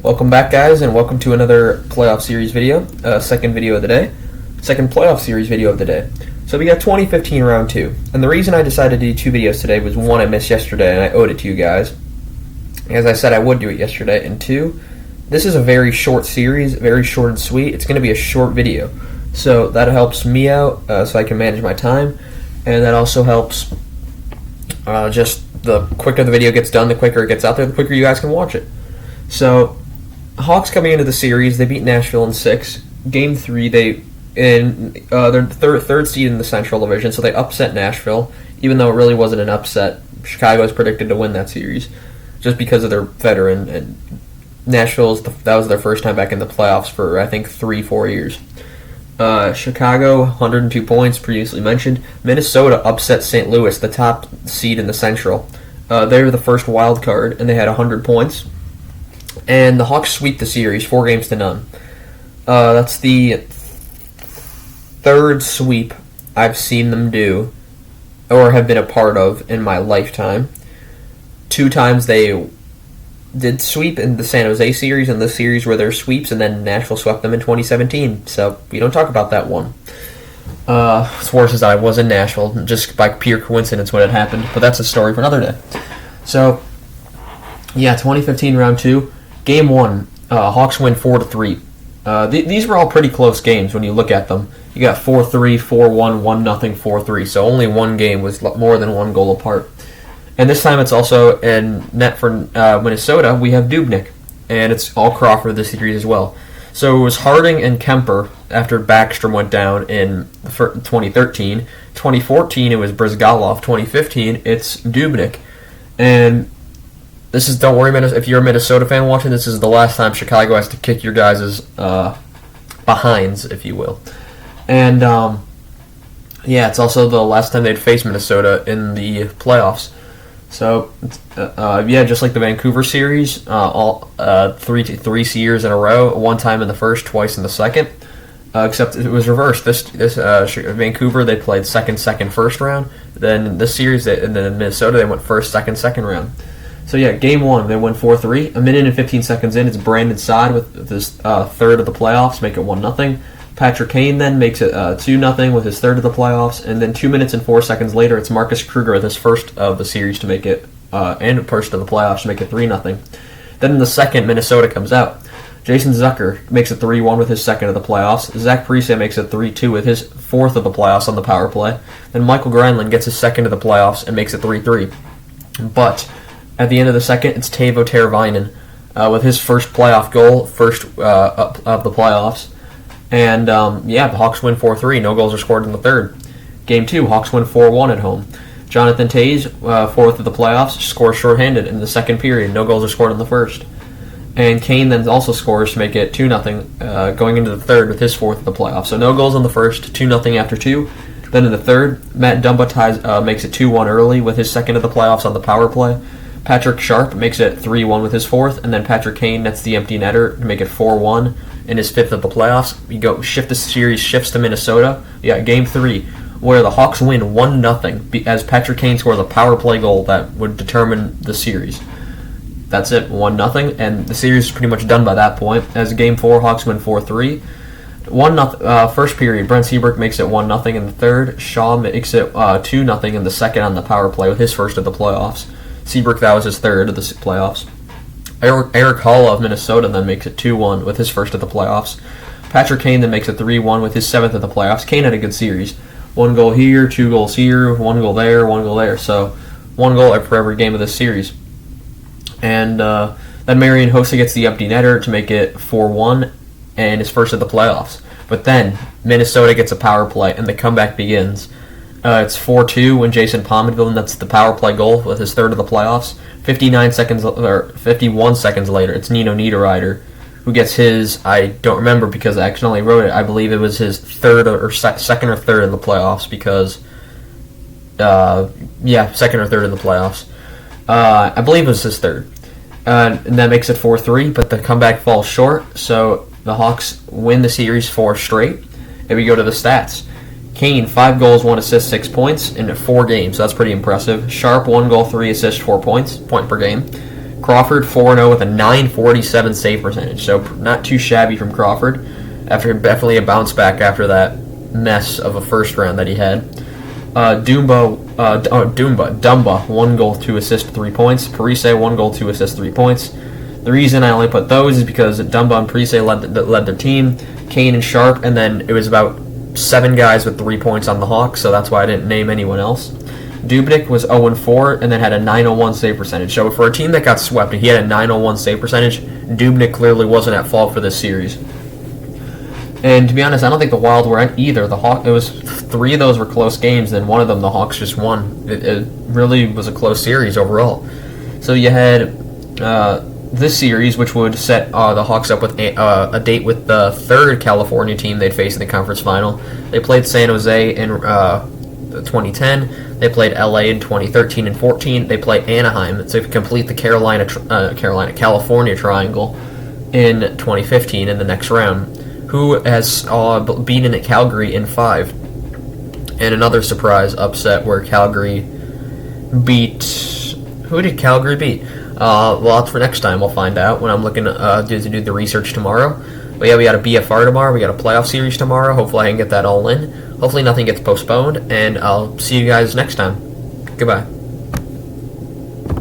Welcome back, guys, and welcome to another playoff series video, second playoff series video of the day. So we got 2015 round 2, and the reason I decided to do 2 videos today was 1, I missed yesterday, and I owed it to you guys. As I said, I would do it yesterday, and 2, this is a very short series, very short and sweet. It's going to be a short video, so that helps me out, so I can manage my time, and that also helps just the quicker the video gets done, the quicker it gets out there, the quicker you guys can watch it. So, Hawks coming into the series, they beat Nashville in 6. Game 3, they're third seed in the Central Division, so they upset Nashville, even though it really wasn't an upset. Chicago is predicted to win that series, just because of their veteran, and Nashville, that was their first time back in the playoffs for, I think, 3-4 years. Chicago, 102 points, previously mentioned. Minnesota upset St. Louis, the top seed in the Central. They were the first wild card, and they had 100 points. And the Hawks sweep the series, 4-0. That's the third sweep I've seen them do, or have been a part of in my lifetime. 2 times they did sweep in the San Jose series, and the series were their sweeps, and then Nashville swept them in 2017. So we don't talk about that one. As worse as I was in Nashville, just by pure coincidence when it happened, but that's a story for another day. So, yeah, 2015 round 2. Game 1, Hawks win 4-3. These were all pretty close games when you look at them. You got 4-3, 4-1, 1-0, 4-3. So only one game was more than one goal apart. And this time it's also in net for Minnesota. We have Dubnyk, and it's all Crawford this series as well. So it was Harding and Kemper after Backstrom went down in 2013. 2014 it was Brizgalov. 2015 it's Dubnyk. And this is, don't worry, if you're a Minnesota fan watching, this is the last time Chicago has to kick your guys' behinds, if you will. And, yeah, it's also the last time they'd face Minnesota in the playoffs. So, yeah, just like the Vancouver series, three years in a row, one time in the first, twice in the second, except it was reversed. This Vancouver, they played second, first round. Then this series, in Minnesota, they went first, second round. So yeah, game 1, they win 4-3. A minute and 15 seconds in, it's Brandon Saad with his third of the playoffs, make it 1-0. Patrick Kane then makes it 2-0 with his third of the playoffs, and then 2 minutes and 4 seconds later, it's Marcus Kruger with his first of the series to make it, and first of the playoffs to make it 3-0. Then in the second, Minnesota comes out. Jason Zucker makes it 3-1 with his second of the playoffs. Zach Parise makes it 3-2 with his fourth of the playoffs on the power play. Then Michael Granlund gets his second of the playoffs and makes it 3-3. But at the end of the second, it's Teuvo Teravainen with his first playoff goal, first of the playoffs. And, yeah, the Hawks win 4-3. No goals are scored in the third. Game 2, Hawks win 4-1 at home. Jonathan Toews, fourth of the playoffs, scores shorthanded in the second period. No goals are scored in the first. And Kane then also scores to make it 2-0 going into the third with his fourth of the playoffs. So no goals in the first, 2-0 after 2. Then in the third, Matt Dumba makes it 2-1 early with his second of the playoffs on the power play. Patrick Sharp makes it 3-1 with his fourth, and then Patrick Kane nets the empty netter to make it 4-1 in his fifth of the playoffs. The series shifts to Minnesota. Yeah, game 3, where the Hawks win 1-0 as Patrick Kane scores a power play goal that would determine the series. That's it, 1-0, and the series is pretty much done by that point. As game 4, Hawks win 4-3. 1-0, first period, Brent Seabrook makes it 1-0 in the third. Shaw makes it 2-0 in the second on the power play with his first of the playoffs. Seabrook, that was his third of the playoffs. Eric Hall of Minnesota then makes it 2-1 with his first of the playoffs. Patrick Kane then makes it 3-1 with his seventh of the playoffs. Kane had a good series. 1 goal here, 2 goals here, 1 goal there, 1 goal there. So 1 goal for every game of this series. And then Marian Hossa gets the empty netter to make it 4-1 and his first of the playoffs. But then Minnesota gets a power play and the comeback begins. It's 4-2 when Jason Pominville nets the power play goal with his third of the playoffs. 51 seconds later, it's Nino Niederreiter who gets his, I don't remember because I accidentally wrote it, I believe it was his third or second or third in the playoffs because, second or third in the playoffs. I believe it was his third. And that makes it 4-3, but the comeback falls short, so the Hawks win the series 4 straight. And we go to the stats. Kane, 5 goals, 1 assist, 6 points in 4 games. So that's pretty impressive. Sharp, 1 goal, 3 assists, 4 points, point per game. Crawford 4-0 with a 947 save percentage, so not too shabby from Crawford. After definitely a bounce back after that mess of a first round that he had. Dumba, 1 goal, 2 assists, 3 points. Parise, 1 goal, 2 assists, 3 points. The reason I only put those is because Dumba and Parise led their team, Kane and Sharp, and then it was about 7 guys with 3 points on the Hawks, so that's why I didn't name anyone else. Dubnyk was 0-4 and then had a 901 save percentage. So for a team that got swept and he had a 901 save percentage, Dubnyk clearly wasn't at fault for this series. And to be honest, I don't think the Wild were at either. It was 3 of those were close games, and one of them the Hawks just won. It really was a close series overall. So you had this series, which would set the Hawks up with a date with the third California team they'd face in the conference final. They played San Jose in 2010. They played LA in 2013 and 14. They play Anaheim to complete the California triangle in 2015 in the next round. Who has beaten Calgary in 5. And another surprise upset where Calgary beat... Who did Calgary beat? Well, that's for next time. We'll find out when I'm looking to do the research tomorrow. But yeah, we got a BFR tomorrow. We got a playoff series tomorrow. Hopefully I can get that all in. Hopefully nothing gets postponed. And I'll see you guys next time. Goodbye.